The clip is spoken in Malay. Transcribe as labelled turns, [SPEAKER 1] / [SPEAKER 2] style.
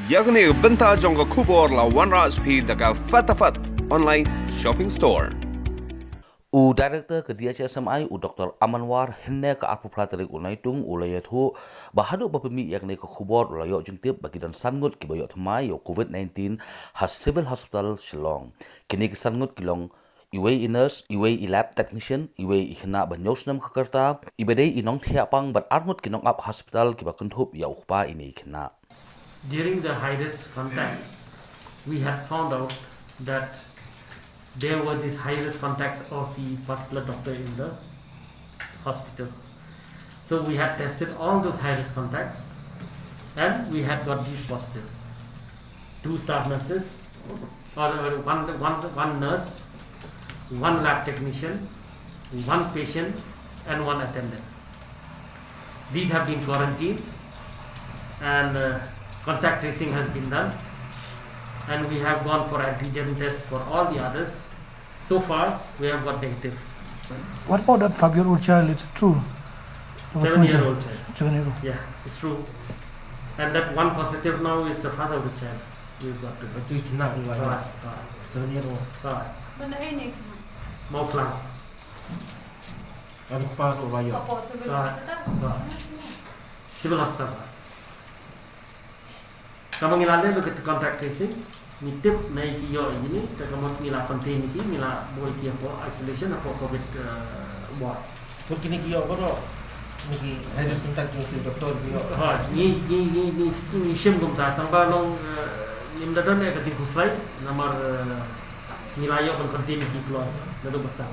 [SPEAKER 1] yakni benta jong khubor la wanras phi daga fatafat online shopping store.
[SPEAKER 2] U Director ke DHSMI u Dr. Amanwar henne ke arpupla tarik unaitung ulayathu bahadu bapemi yakni ke khubor ulayo jungtip bagi dan Ngut Kiba Ioh Thymmai yo COVID-19 has civil hospital Shillong. Kini ke Ngut Kilong iwe nurse, iwe lab technician, iwe ikhna banyosnam kekerta, ibedei inong thiapang bat arngut kinong up hospital kiba kuntup ya ukpa ini ikhna.
[SPEAKER 3] During the high-risk contacts, we had found out that there were these high-risk contacts of the particular doctor in the hospital. So we had tested all those high-risk contacts and we had got these positives. 2 staff nurses, or one nurse, 1 lab technician, 1 patient and 1 attendant. These have been quarantined and contact tracing has been done. And we have gone for antigen test for all the others. So far, we have got negative.
[SPEAKER 4] What about that 5-year-old child? Is it true?
[SPEAKER 3] 7-year-old child.
[SPEAKER 4] 7-year-old.
[SPEAKER 3] Yeah, it's true. And that 1 positive now is the father of the child. We've got to.
[SPEAKER 5] Itu kena riwayat. 7-year-old.
[SPEAKER 3] Right.
[SPEAKER 6] Benda ini
[SPEAKER 3] Mau pulang.
[SPEAKER 5] Ada paru riwayat.
[SPEAKER 6] apa sebelum
[SPEAKER 3] Right.
[SPEAKER 6] kita
[SPEAKER 3] Right. Civil hospital. Kamu ngilande begitu contact tracing, nitip naik iyo ini, kamu mila contain ini, mila boleh kia apa isolation apa COVID ward.
[SPEAKER 5] Kau kini kio apa tu? Mungkin harus kontak dengan doktor kio.
[SPEAKER 3] Ha, ni sim kum ta tambah long nim dadan ek jing kuslai nomor nilayo kon contain ini keluar. Lalu besar.